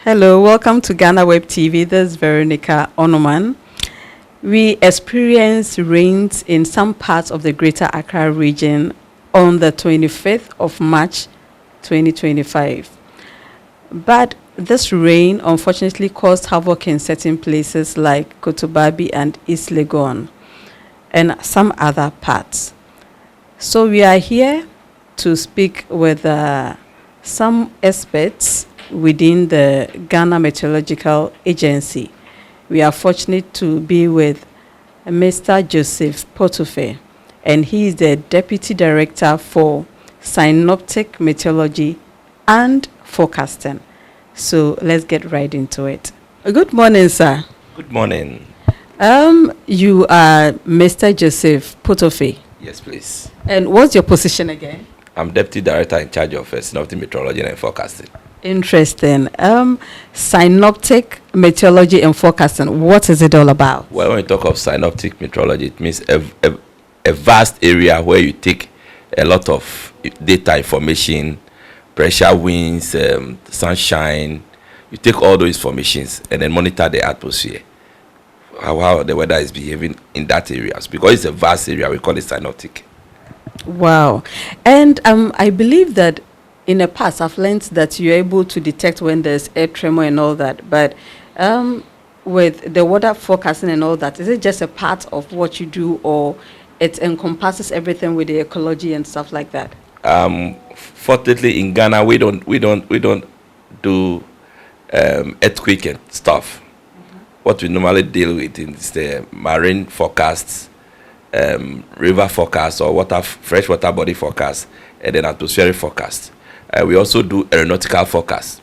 Hello, welcome to GhanaWeb TV. This is Veronica Onoman. We experienced rains in some parts of the Greater Accra region on the 25th of March 2025. But this rain unfortunately caused havoc in certain places like Kotobabi and East Legon and some other parts. So we are here to speak with some experts within the Ghana Meteorological Agency. We are fortunate to be with Mr. Joseph Potofe, and he is the Deputy Director for Synoptic Meteorology and Forecasting. So let's get right into it. Good morning, sir. Good morning. You are Mr. Joseph Potofe. Yes, please. And what's your position again? I'm Deputy Director in charge of Synoptic Meteorology and Forecasting. Interesting. Synoptic Meteorology and Forecasting, what is it all about? Well, when we talk of synoptic meteorology, it means a vast area where you take a lot of data information, pressure, winds, sunshine. You take all those informations and then monitor the atmosphere, how the weather is behaving in that area. So because it's a vast area, we call it synoptic. Wow. And I believe that in the past, I've learned that you're able to detect when there's air tremor and all that. But with the weather forecasting and all that, is it just a part of what you do, or it encompasses everything with the ecology and stuff like that? Fortunately, in Ghana, we don't do earthquake and stuff. Mm-hmm. What we normally deal with is the marine forecasts, river forecast, or freshwater body forecast, and then atmospheric forecast. We also do aeronautical forecast,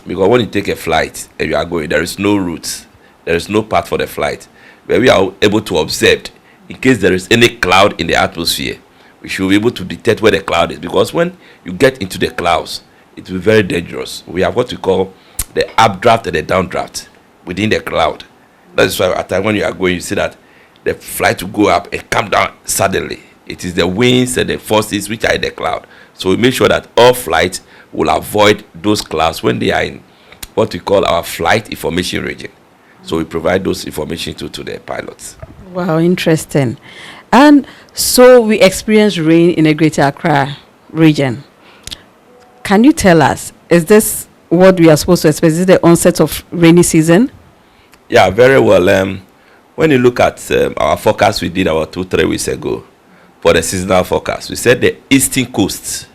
because when you take a flight and you are going, there is no route, there is no path for the flight, but we are able to observe in case there is any cloud in the atmosphere. We should be able to detect where the cloud is, because when you get into the clouds, it will be very dangerous. We have what we call the updraft and the downdraft within the cloud. That is why at times when you are going, you see that the flight will go up and come down suddenly. It is the winds and the forces which are in the cloud. So we make sure that all flights will avoid those clouds when they are in what we call our flight information region. So we provide those information to the pilots. Wow, interesting. And so we experience rain in the Greater Accra region. Can you tell us, is this what we are supposed to expect? Is it the onset of rainy season? Yeah, very well. When you look at our forecast we did about 2-3 weeks ago, for the seasonal forecast, we said the eastern coast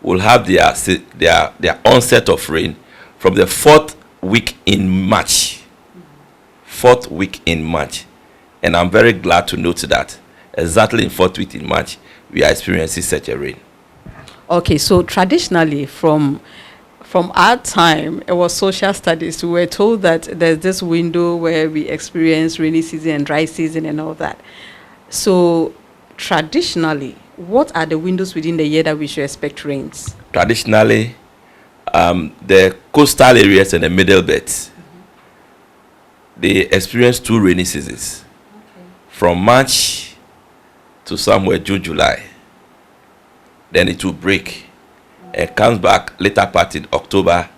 will have their onset of rain from the 4th week in March. 4th week in March. And I'm very glad to note that exactly in 4th week in March, we are experiencing such a rain. Okay, so traditionally from our time, it was social studies. We were told that there's this window where we experience rainy season and dry season and all that. So traditionally, what are the windows within the year that we should expect rains? Traditionally, the coastal areas and the middle belts, they experience 2 rainy seasons. Okay. From March to somewhere June, July. Then it will break and comes back later part in October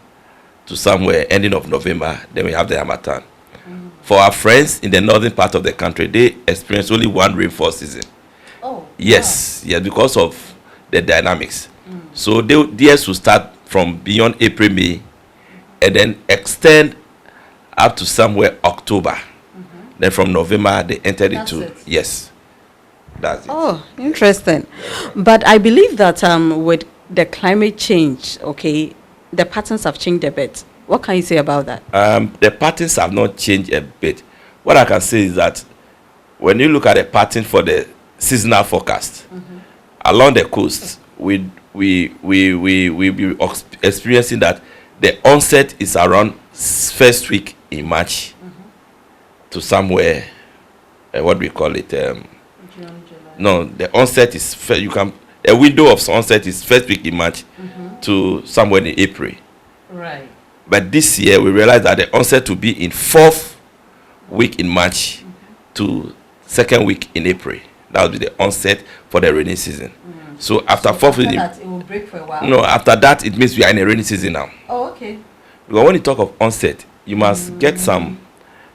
to somewhere ending of November. Then we have the Harmattan. For our friends in the northern part of the country, they experience only 1 rainfall season. Oh, yes, wow. Yeah, because of the dynamics. So theirs will start from beyond April, May, and then extend up to somewhere October. Then from November, they entered into, yes, that's it. Oh, interesting. But I believe that with the climate change, okay, the patterns have changed a bit. What can you say about that? The patterns have not changed a bit. What I can say is that when you look at the pattern for the seasonal forecast, along the coast, we be experiencing that the onset is around 1st week in March to somewhere, what we call it? June, July. No, the onset is the window of onset is 1st week in March to somewhere in April. Right. But this year we realized that the onset will be in 4th week in March to 2nd week in April. That will be the onset for the rainy season. So after 4th week, it will break for a while. No, after that it means we are in a rainy season now. Oh, okay. Because when you talk of onset, you must get some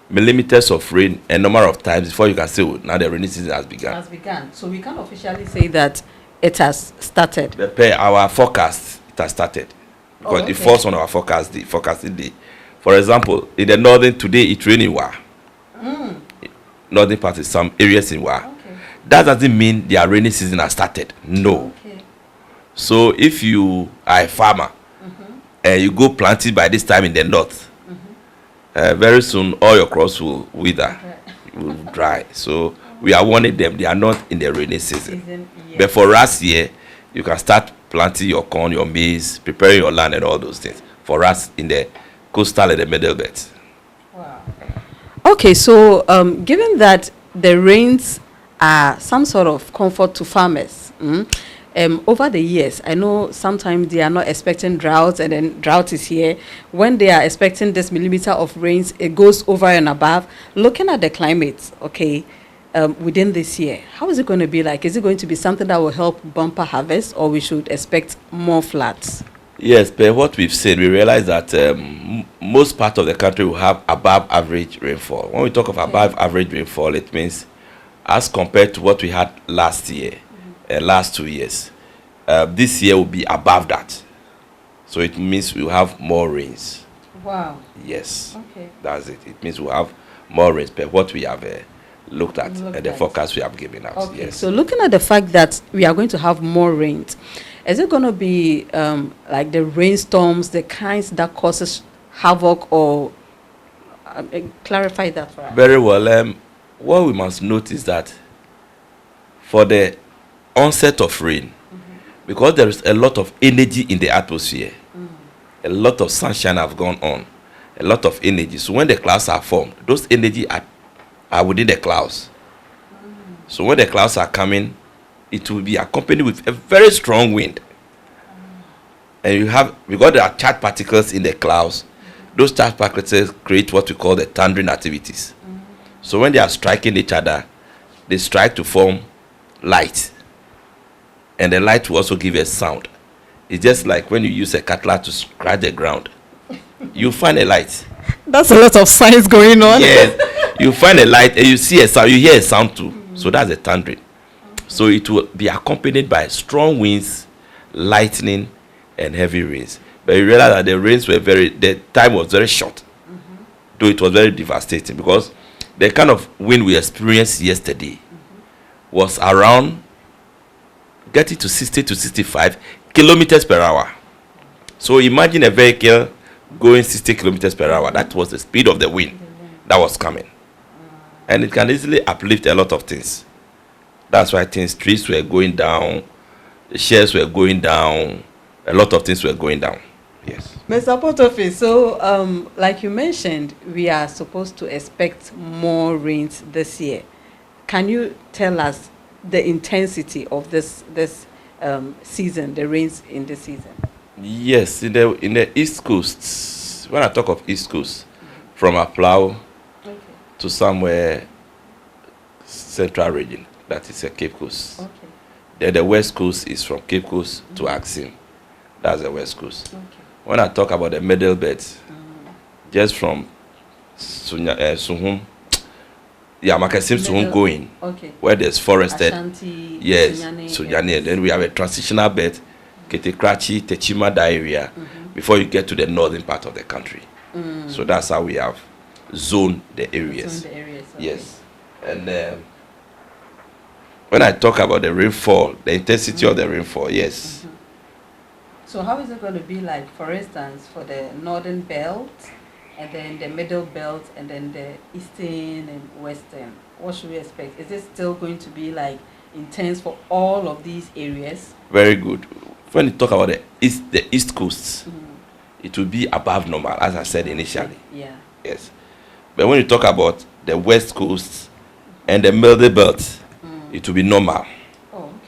millimeters of rain a number of times before you can say, oh, now the rainy season has begun. Has begun. So we can officially say that it has started. But per our forecast, it has started. Because it falls on our forecasting day. For example, in the northern today, it's raining Wa. Northern part is some areas in Wa. Okay. That doesn't mean their rainy season has started. No. Okay. So if you are a farmer and you go planting by this time in the north, very soon all your crops will wither, will dry. So we are warning them they are not in the rainy season. Yes. But for us here, you can start planting your corn, your maize, preparing your land and all those things. For us in the coastal and the middle belt. Wow. Okay, so given that the rains are some sort of comfort to farmers, over the years, I know sometimes they are not expecting droughts, and then drought is here. When they are expecting this millimeter of rains, it goes over and above. Looking at the climate, okay, within this year, how is it going to be like? Is it going to be something that will help bumper harvest, or we should expect more floods? Yes, but what we've seen, we realize that most part of the country will have above average rainfall. When we talk of above average rainfall, it means as compared to what we had last year, last 2 years, this year will be above that. So it means we'll have more rains. Wow. Yes. Okay. That's it. It means we'll have more rains per what we have looked at and the forecast we have given out. Okay. Yes. So looking at the fact that we are going to have more rains, is it going to be like the rainstorms, the kinds that causes havoc, or clarify that for us? Very well. What we must note is that for the onset of rain, because there is a lot of energy in the atmosphere, a lot of sunshine have gone on, a lot of energy. So when the clouds are formed, those energy are within the clouds. So when the clouds are coming, it will be accompanied with a very strong wind. And because there are charged particles in the clouds, those charged particles create what we call the thundering activities. So when they are striking each other, they strike to form light. And the light will also give a sound. It's just like when you use a cutlass to scratch the ground. You find a light. That's a lot of science going on. Yes. You find a light and you see a sound. You hear a sound too. So that's a thundering. So it will be accompanied by strong winds, lightning, and heavy rains. But you realize that the time was very short. Though it was very devastating, because the kind of wind we experienced yesterday was around getting to 60 to 65 kilometers per hour. So imagine a vehicle going 60 kilometers per hour. That was the speed of the wind that was coming. And it can easily uplift a lot of things. That's why trees were going down, the shares were going down, a lot of things were going down. Yes. Mr. Potofi, so like you mentioned, we are supposed to expect more rains this year. Can you tell us the intensity of this season, the rains in this season? Yes, in the East Coast, when I talk of East Coast, from Aplau to somewhere central region, that is a Cape Coast. Okay. Then the West Coast is from Cape Coast to Axim. That's the West Coast. Okay. When I talk about the middle belt, just from Suhum, Makasim Suhum going, where there's forested, Ashanti, yes, Sunyani, and then we have a transitional belt, Ketekrachi, Techima, that area, before you get to the northern part of the country. So that's how we have zoned the areas. Okay. Yes. And when I talk about the rainfall, the intensity of the rainfall, yes. So how is it going to be like, for instance, for the northern belt, and then the middle belt, and then the eastern and western? What should we expect? Is it still going to be like intense for all of these areas? Very good. When you talk about the east coast, it will be above normal, as I said initially. Yeah. Yes. But when you talk about the west coast and the middle belt, it will be normal.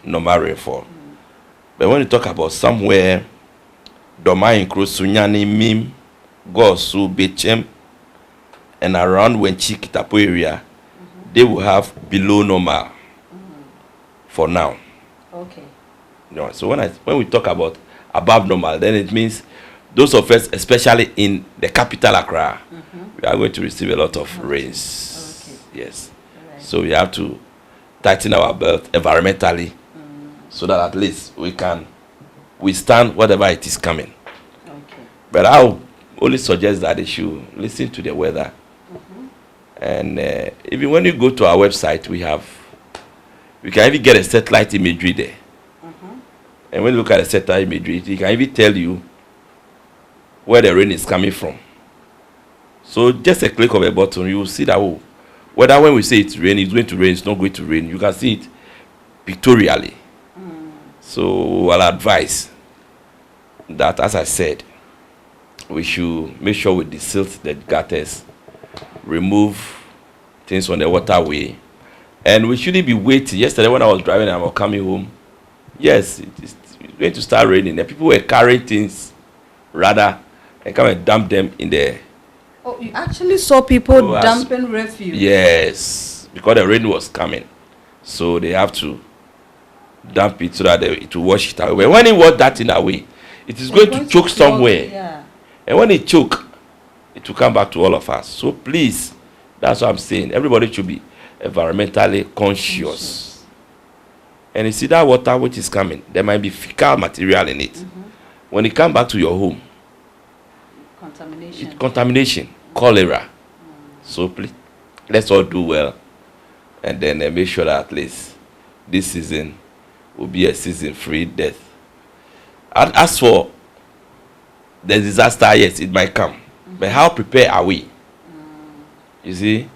Normal rainfall. But when you talk about somewhere, Domain, Sunyani, Mim, Gosu, Bechem, and around Wenchi, Kitapo area, they will have below normal for now. Okay. No, so when we talk about above normal, then it means those of us, especially in the capital Accra, we are going to receive a lot of rains. Okay. Yes. Right. So we have to tighten our belt environmentally so that at least we can withstand whatever it is coming. Okay. But I only suggest that they should listen to the weather. And even when you go to our website, we can even get a satellite imagery there. And when you look at the satellite imagery, it can even tell you where the rain is coming from. So just a click of a button, you will see that whether when we say it's raining, it's going to rain, it's not going to rain. You can see it pictorially. So I'll advise that, as I said, we should make sure we desilt the gutters, remove things on the waterway, and we shouldn't be waiting. Yesterday when I was driving and I was coming home, yes, it's going to start raining. And people were carrying things rather and come and dump them in the... Oh, you actually saw people dumping refuse? Yes, because the rain was coming. So they have to dump it so that it will wash it away. But when it washed that thing away, it is going to choke somewhere. Yeah. And when it choke, it will come back to all of us. So please, that's what I'm saying. Everybody should be environmentally conscious. And you see that water which is coming, there might be fecal material in it. When it comes back to your home, contamination, cholera. So please, let's all do well, and then make sure that at least this season will be a season-free death. And as for the disaster, yes, it might come, but how prepared are we? You see,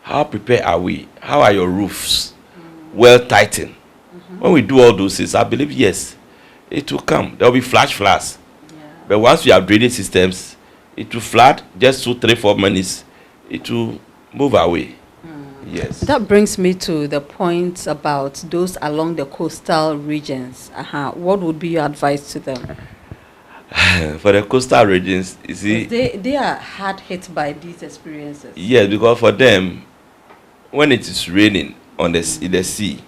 how prepared are we? How are your roofs well tightened? When we do all those things, I believe yes, it will come. There will be flash floods, but once we have drainage systems, it will flood just 2, 3, 4 minutes. It will move away. Yes. That brings me to the point about those along the coastal regions. What would be your advice to them? For the coastal regions, you see, they are hard hit by these experiences. Yes, because for them, when it is raining in the sea,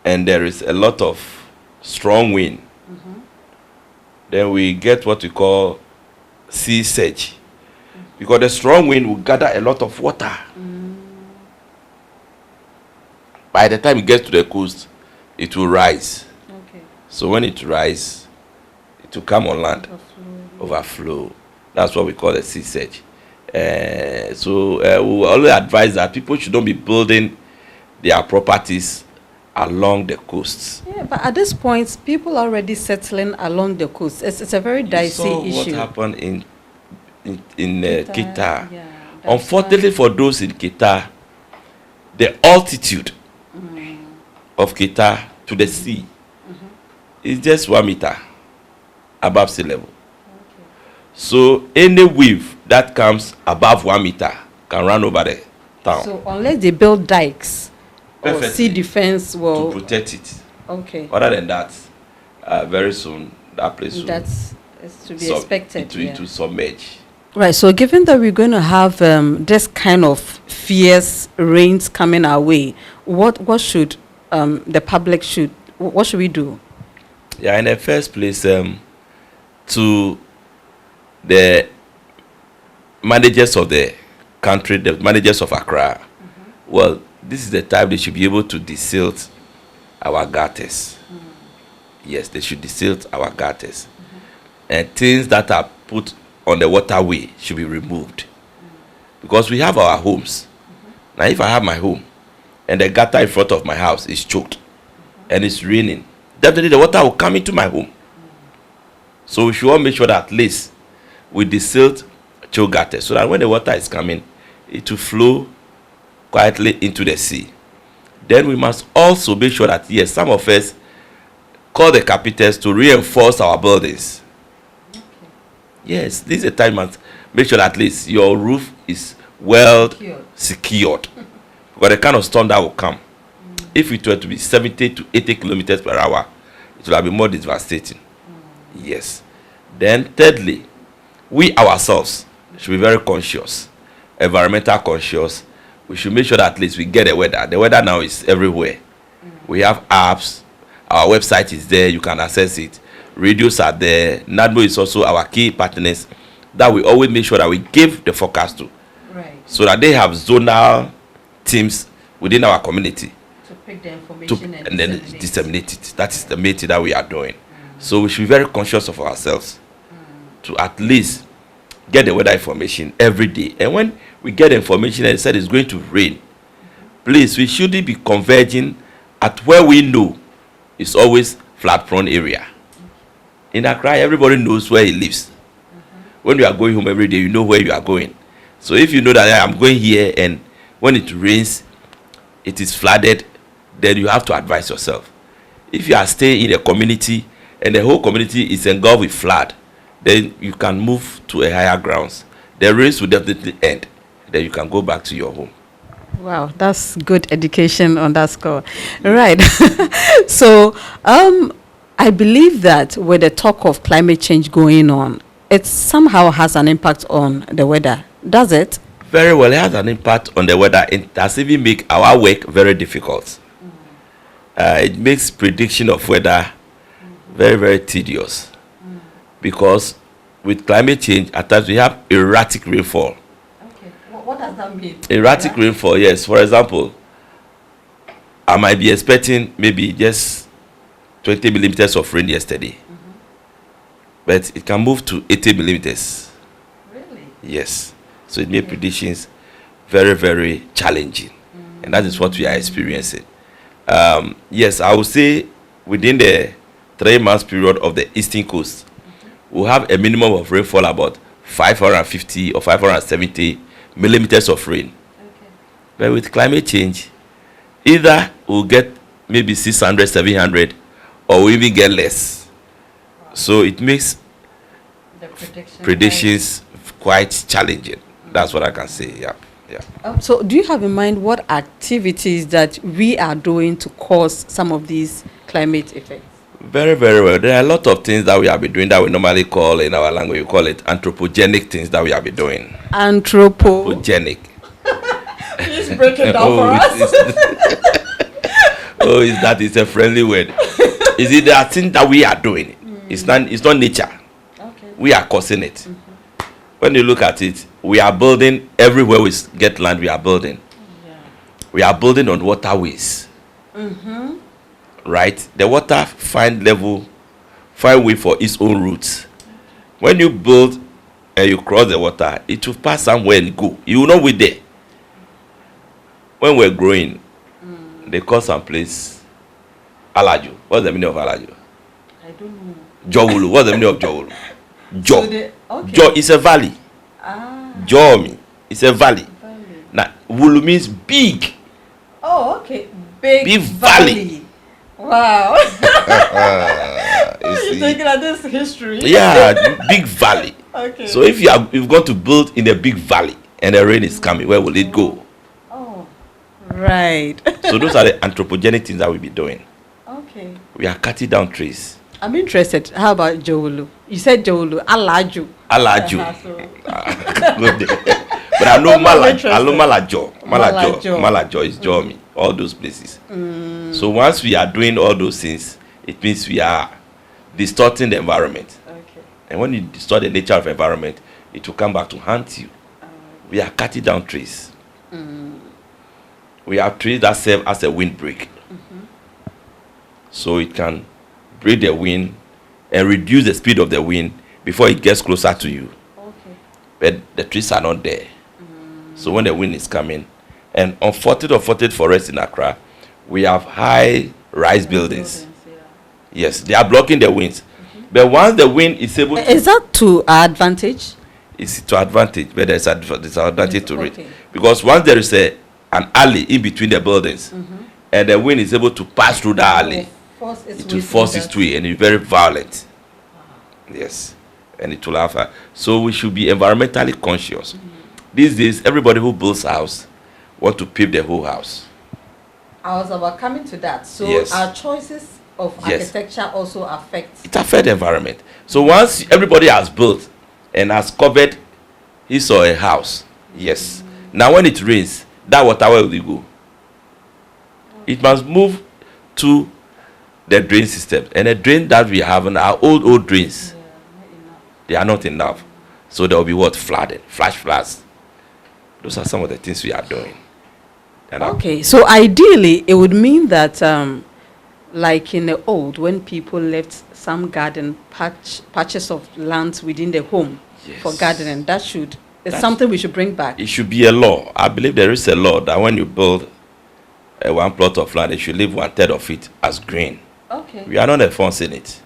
and there is a lot of strong wind, then we get what we call sea surge, because the strong wind will gather a lot of water. By the time it gets to the coast, it will rise. So when it rises, it will come on land, overflow. That's what we call the sea surge. So we always advise that people should not be building their properties along the coasts. Yeah, but at this point, people are already settling along the coast. It's a very dicey issue. What happened in Kita? Yeah, unfortunately for those in Kita, the altitude of Kita to the sea is just 1 meter above sea level. So any wave that comes above 1 meter can run over the town. So unless they build dikes or sea defense will to protect it. Okay. Other than that, very soon that place will is to be expected. It will submerge. Right. So given that we're going to have this kind of fierce rains coming our way, what should the public what should we do? Yeah, in the first place, to the managers of the country, the managers of Accra, well, this is the time they should be able to desilt our gutters. Yes, they should desilt our gutters. And things that are put on the waterway should be removed. Because we have our homes. Now, if I have my home and the gutter in front of my house is choked and it's raining, definitely the water will come into my home. So we should all make sure that at least we desilt choked gutters so that when the water is coming, it will flow quietly into the sea. Then we must also make sure that, yes, some of us call the carpenters to reinforce our buildings. Yes, this is a time must make sure that at least your roof is well secured. Because the kind of storm that will come, if it were to be 70 to 80 kilometers per hour, it will be more devastating. Yes. Then thirdly, we ourselves should be very conscious, environmental conscious. We should make sure that at least we get the weather. The weather now is everywhere. We have apps. Our website is there. You can access it. radios are there. NADMO is also our key partners that we always make sure that we give the forecast to. Right. So that they have zonal teams within our community To pick the information and then disseminate it. That is the main thing that we are doing. So we should be very conscious of ourselves to at least get the weather information every day. And when we get the information and it said it's going to rain, please, we shouldn't be converging at where we know it's always flood-prone area. In Accra, everybody knows where he lives. When you are going home every day, you know where you are going. So if you know that I'm going here and when it rains, it is flooded, then you have to advise yourself. If you are staying in a community and the whole community is engulfed with flood, then you can move to a higher grounds. The rains will definitely end. Then you can go back to your home. Wow, that's good education on that score. Right. So I believe that with the talk of climate change going on, it somehow has an impact on the weather. Does it? Very well, it has an impact on the weather. It does even make our work very difficult. It makes prediction of weather very, very tedious. Because with climate change, at times we have erratic rainfall. Okay. What does that mean? Erratic rainfall, yes. For example, I might be expecting maybe just 20 millimeters of rain yesterday. But it can move to 80 millimeters. Really? Yes. So it makes predictions very, very challenging. And that is what we are experiencing. Yes, I would say within the 3 months period of the eastern coast, we'll have a minimum of rainfall about 550 or 570 millimeters of rain. Okay. But with climate change, either we'll get maybe 600, 700, or we even get less. So it makes The predictions quite challenging. That's what I can say. Yeah. So do you have in mind what activities that we are doing to cause some of these climate effects? Very, very well. There are a lot of things that we have been doing that we normally call in our language, we call it anthropogenic things that we have been doing. Anthropogenic. Please break it down for us. It's a friendly word. Is it the thing that we are doing? It's not nature. Okay. We are causing it. When you look at it, we are building everywhere we get land. We are building. Yeah. We are building on waterways. Right? The water find way for its own routes. When you build and you cross the water, it will pass somewhere and go. You will not wait there. When we're growing, they call some place Alaju. What's the meaning of Alaju? I don't know. Jowulu. What's the meaning of Jowulu? Jo. Okay. Jo is a valley. Jomi is a valley. Valley. Now, Wulu means big. Oh, okay. Big valley. Wow. You see? You're taking at this history. Yeah, big valley. Okay. So if you've got to build in a big valley and the rain is coming, where will it go? Oh, right. So those are the anthropogenic things that we'll be doing. Okay. We are cutting down trees. I'm interested. How about Jowulu? You said Jowulu. Alaju. Good. But I know Malajo. Malajo is Jomi. All those places. So once we are doing all those things, it means we are distorting the environment. Okay. And when you distort the nature of the environment, it will come back to haunt you. We are cutting down trees. We have trees that serve as a windbreak. So it can break the wind and reduce the speed of the wind before it gets closer to you. Okay. But the trees are not there. So when the wind is coming, and on 40th Forest in Accra, we have high-rise buildings. Yes, they are blocking the winds. But once the wind is able to... Is that to our advantage? It's to advantage, but there's a disadvantage to it. Okay. Because once there is an alley in between the buildings, and the wind is able to pass through that alley, it will force its way and it's very violent. Yes. And it will have so we should be environmentally conscious. These days, everybody who builds a house want to pave the whole house. I was about coming to that. So Yes. our choices of architecture also affect. It affects the environment. So once everybody has built and has covered his or a house, yes. Now when it rains, that water, where will it go? It must move to the drain system. And the drain that we have are old drains. They are not enough. So there will be what? Flooding, flash floods. Those are some of the things we are doing. And okay, so ideally, it would mean that, like in the old, when people left some garden patches of lands within the home for gardening, that's something we should bring back. It should be a law. I believe there is a law that when you build one plot of land, it should leave 1/3 of it as green. Okay. We are not enforcing it.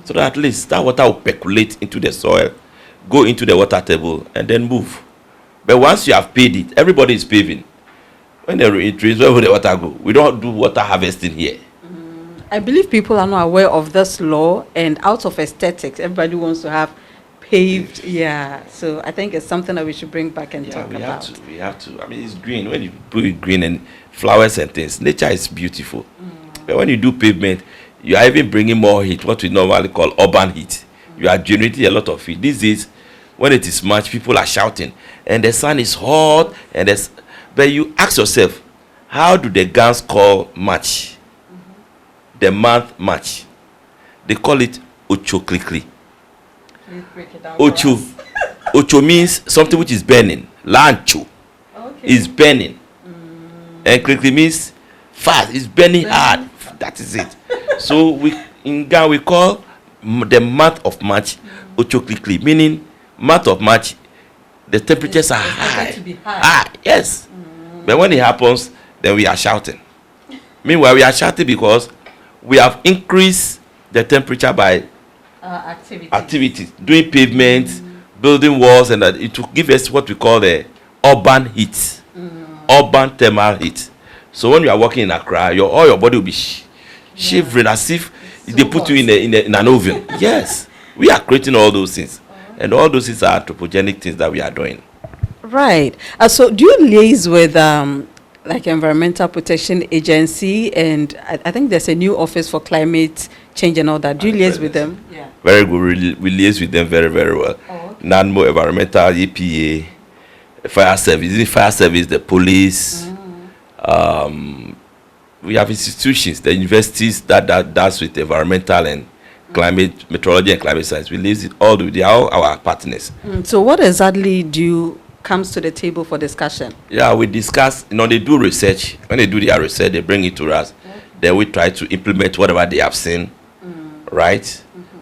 So that at least that water will percolate into the soil, go into the water table, and then move. But once you have paid it, everybody is paving. When there are trees, where will the water go? We don't do water harvesting here. I believe people are not aware of this law, and out of aesthetics, everybody wants to have paved. Yeah, so I think it's something that we should bring back and talk about. We have to. I mean, it's green. When you put it green and flowers and things, nature is beautiful. But when you do pavement, you are even bringing more heat, what we normally call urban heat. You are generating a lot of heat. These days, when it is March, people are shouting, and the sun is hot, but you ask yourself, how do the Gans call March? The month March. They call it Ochoklikli. Ocho means something which is burning. Lancho is burning. And Klikli means fast. It's burning hard. That is it. So in Ghana we call the month of March Ochoklikli, meaning month of March the temperatures are high. Yes. But when it happens, then we are shouting. Meanwhile, we are shouting because we have increased the temperature by activities, doing pavements, building walls, and that it will give us what we call the urban heat, urban thermal heat. So when you are walking in Accra, all your body will be shivering as if they put you in an oven. Yes, we are creating all those things, and all those things are anthropogenic things that we are doing. Right. So do you liaise with like Environmental Protection Agency, and I think there's a new office for climate change and all that. Do you liaise with them? Yeah. Very good. We liaise with them very, very well. NANMO, Environmental, EPA, Fire Service, the police. We have institutions, the universities that does with environmental and climate, meteorology and climate science. We liaise with all. They are all our partners. So what exactly comes to the table for discussion? Yeah, we discuss, they do research. When they do their research, they bring it to us. Then we try to implement whatever they have seen, right?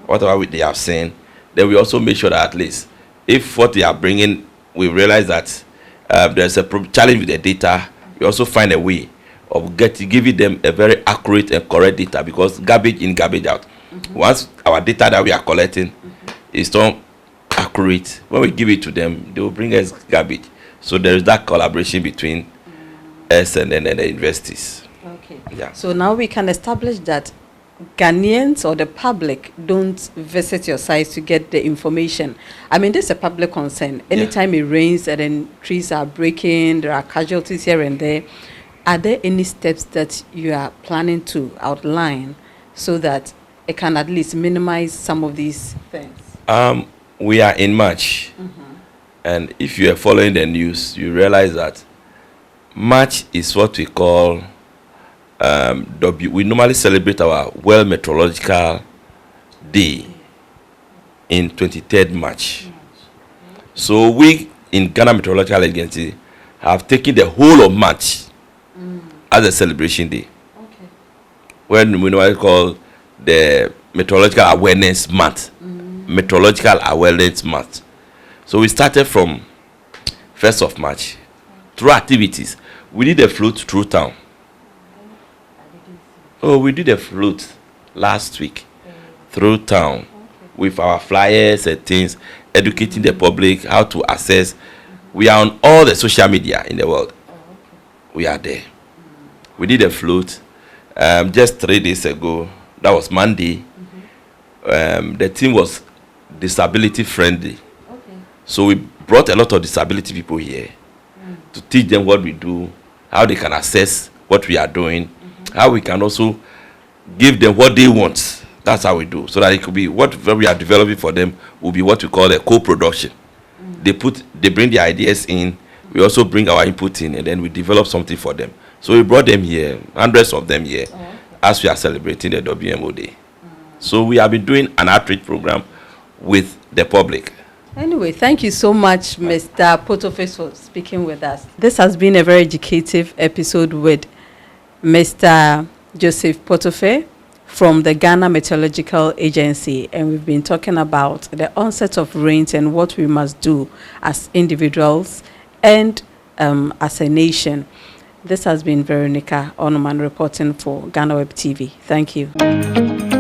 Whatever they have seen. Then we also make sure that at least, if what they are bringing, we realize that there's a challenge with the data, we also find a way of giving them a very accurate and correct data, because garbage in, garbage out. Once our data that we are collecting is not accurate, when we give it to them, they will bring us garbage. So there is that collaboration between us and the universities. Okay. Yeah. So now we can establish that Ghanaians or the public don't visit your sites to get the information. I mean, this is a public concern. Anytime it rains and then trees are breaking, there are casualties here and there. Are there any steps that you are planning to outline so that it can at least minimize some of these things? We are in March, and if you are following the news, you realize that March is what we call we normally celebrate our World Meteorological Day in 23rd March. So we in Ghana Meteorological Agency have taken the whole of March as a celebration day. When we normally call the Meteorological Awareness Month. Meteorological Awareness Month. So we started from 1st of March through activities. We did a float through town. We did a float last week through town with our flyers and things, educating the public how to access. We are on all the social media in the world. We are there. We did a float just 3 days ago. That was Monday. The theme was disability friendly. So we brought a lot of disability people here to teach them what we do, how they can access what we are doing, how we can also give them what they want. That's how we do. So that it could be what we are developing for them will be what we call a co-production. They bring the ideas in, we also bring our input in, and then we develop something for them. So we brought them here, hundreds of them here, as we are celebrating the WMO Day. So we have been doing an outreach program with the public. Anyway, thank you so much, Mr. Potofe, for speaking with us. This has been a very educative episode with Mr. Joseph Potofe from the Ghana Meteorological Agency, and we've been talking about the onset of rains and what we must do as individuals and as a nation. This has been Veronica Onoman reporting for GhanaWeb TV. Thank you.